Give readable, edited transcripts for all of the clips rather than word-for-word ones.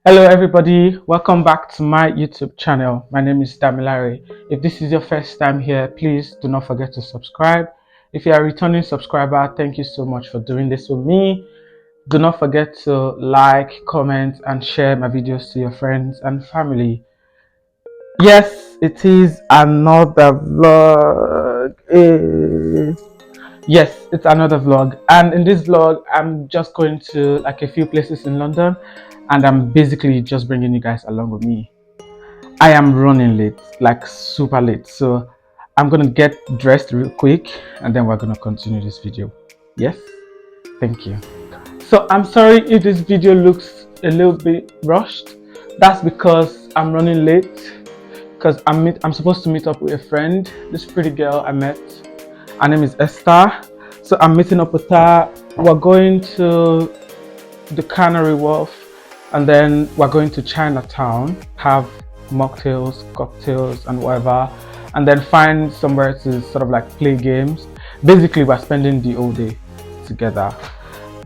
Hello everybody, welcome back to my YouTube channel. My name is Damilare. If this is your first time here, please do not forget to subscribe. If you are a returning subscriber, thank you so much for doing this with me. Do not forget to like, comment and share my videos to your friends and family. Yes, it is another vlog. Yes, it's another vlog, and in this vlog I'm just going to like a few places in London, and I'm basically just bringing you guys along with me. I am running late, like super late, so I'm gonna get dressed real quick and then we're gonna continue this video. Yes, thank you. So I'm sorry if this video looks a little bit rushed. That's because I'm running late, because I'm supposed to meet up with a friend, this pretty girl I met. Her name is Esther, so I'm meeting up with her. We're going to the Canary Wharf, and then we're going to Chinatown, have mocktails, cocktails and whatever, and then find somewhere to sort of like play games. Basically, we're spending the whole day together.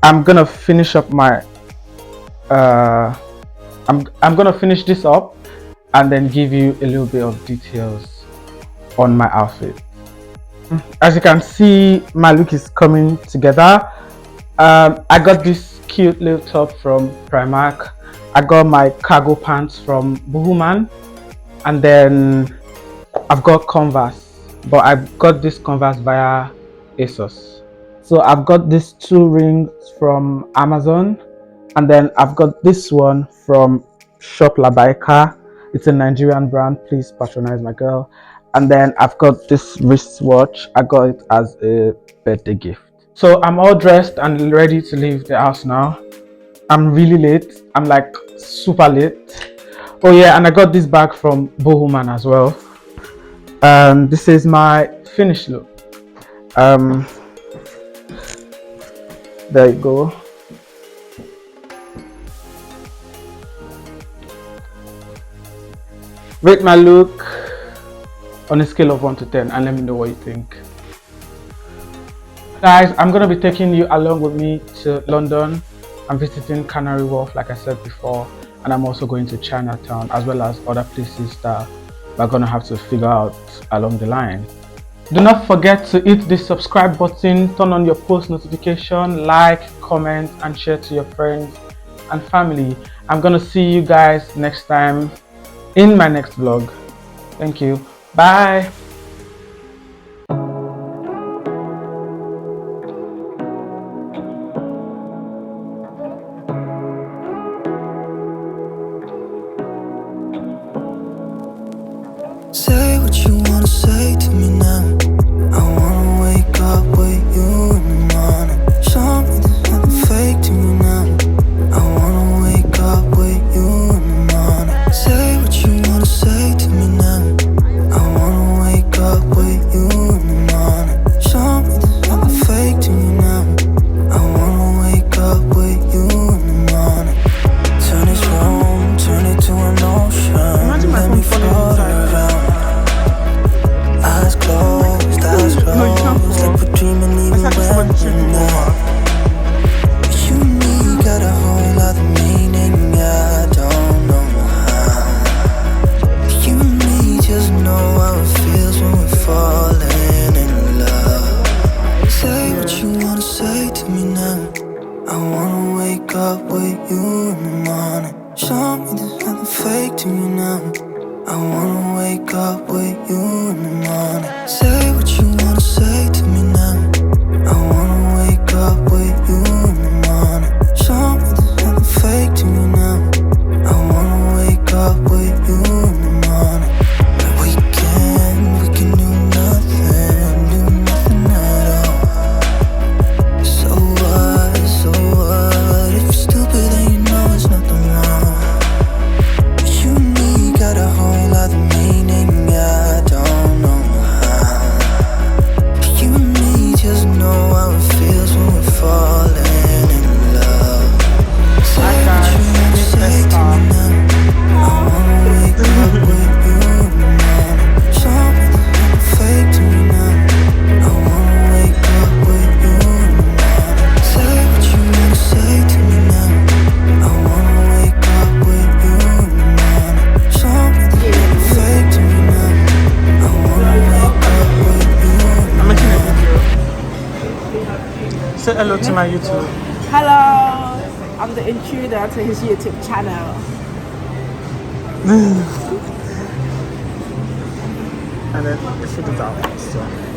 I'm gonna finish up my I'm gonna finish this up and then give you a little bit of details on my outfit. As you can see, my look is coming together. I got this cute little top from Primark. I got my cargo pants from Boohooman, and then I've got Converse, but I got this Converse via ASOS. So I've got these two rings from Amazon, and then I've got this one from Shop Labaika. It's a Nigerian brand. Please patronize my girl. And then I've got this wristwatch. I got it as a birthday gift. So I'm all dressed and ready to leave the house now. I'm really late. I'm like super late. Oh yeah, and I got this bag from Boohooman as well. This is my finished look. There you go. Rate my look on a scale of 1 to 10 and let me know what you think. Guys, I'm going to be taking you along with me to London. I'm visiting Canary Wharf like I said before, and I'm also going to Chinatown as well as other places that we're going to have to figure out along the line. Do not forget to hit the subscribe button, turn on your post notification, like, comment and share to your friends and family. I'm going to see you guys next time in my next vlog. Thank you. Bye. Say what you wanna say to me now. I wanna wake up with you in the morning. Show me there's nothing fake to me now. I wanna wake up with you in the morning. Say what you wanna say to me now. I wanna wake up with you in the morning. Show me there's nothing fake to me now. I wanna wake up with you in the morning. Turn this room, turn it to an ocean. Let me float around. Eyes closed, like we're dreaming even when we're not. You and me got a whole other meaning, I don't know how. You and me just know how it feels when we're falling in love. Say what you wanna say to me now. I wanna wake up with you in the morning. Show me there's nothing fake to me now. I wanna wake up with you in the morning. Say what you wanna say to me now. I wanna wake up with you in the morning. Show me there's nothing fake to me now. I wanna wake up with you in the morning. We can do nothing at all. So what? If you're stupid then you know it's nothing wrong. You and me got a whole other meaning, I don't know how. You and me just know how Say hello to my YouTube. Hello, I'm the intruder to his YouTube channel. And then the food is out. So.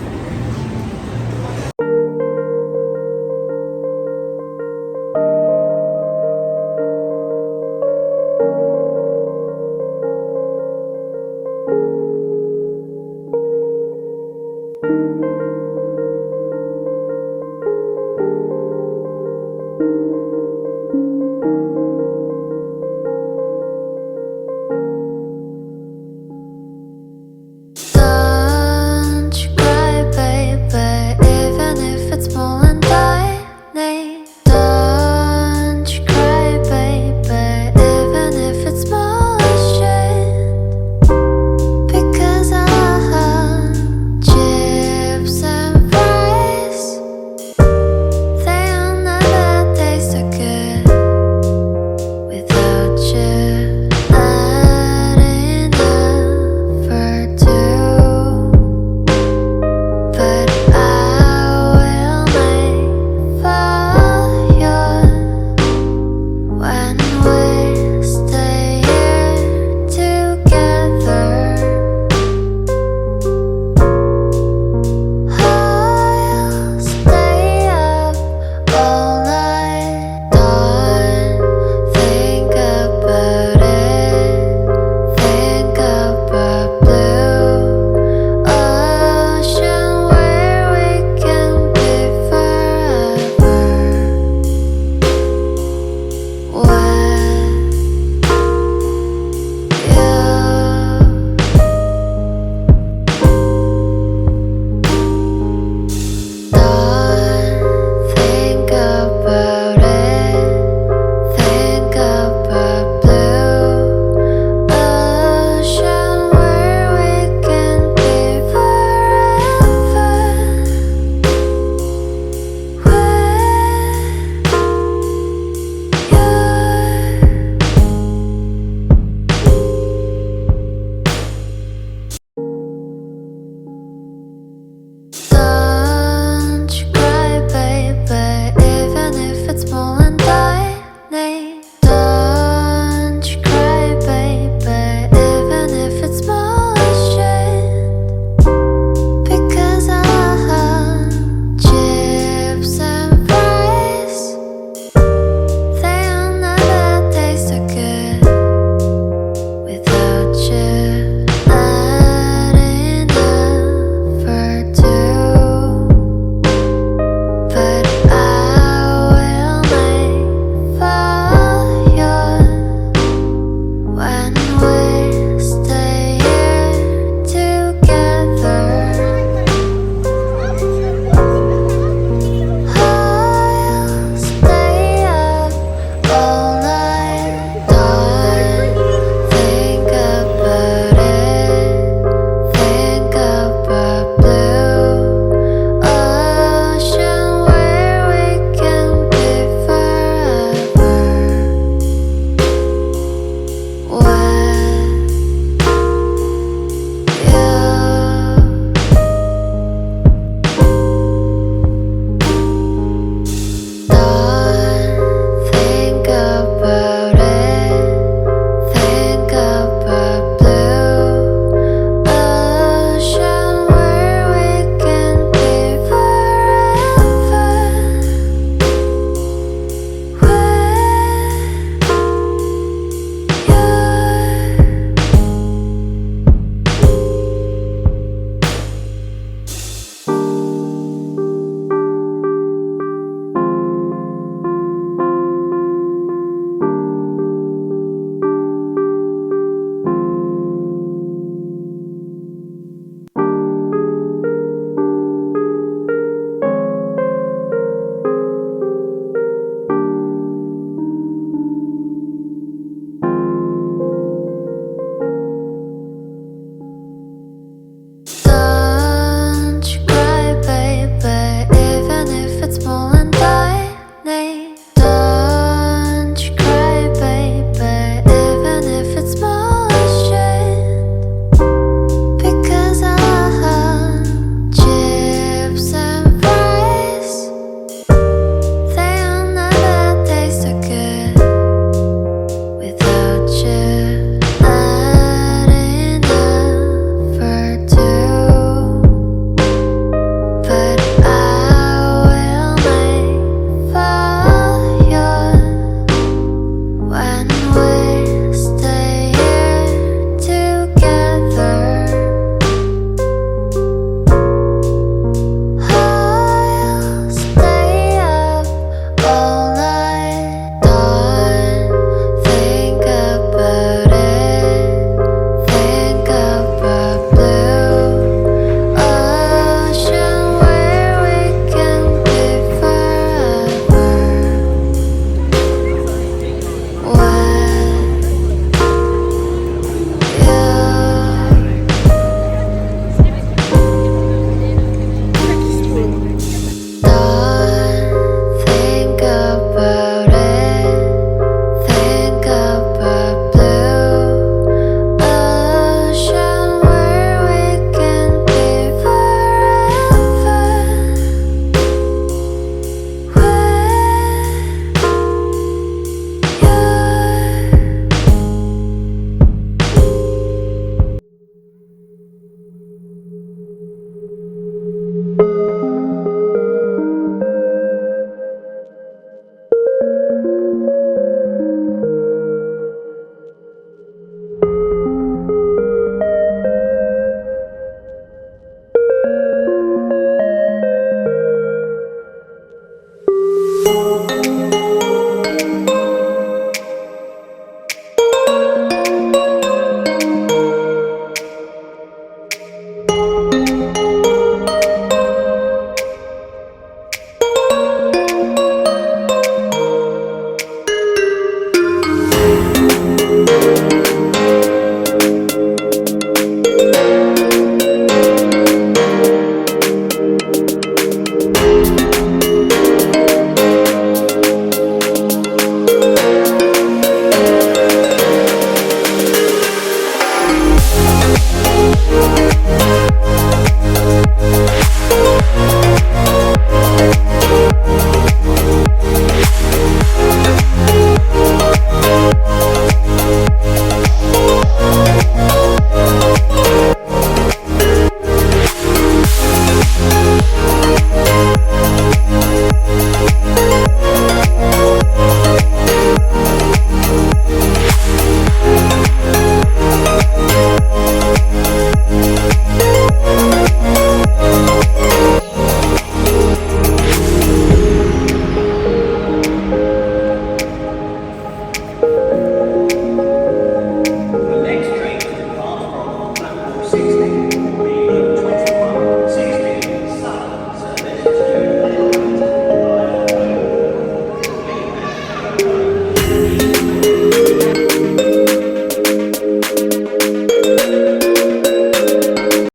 you.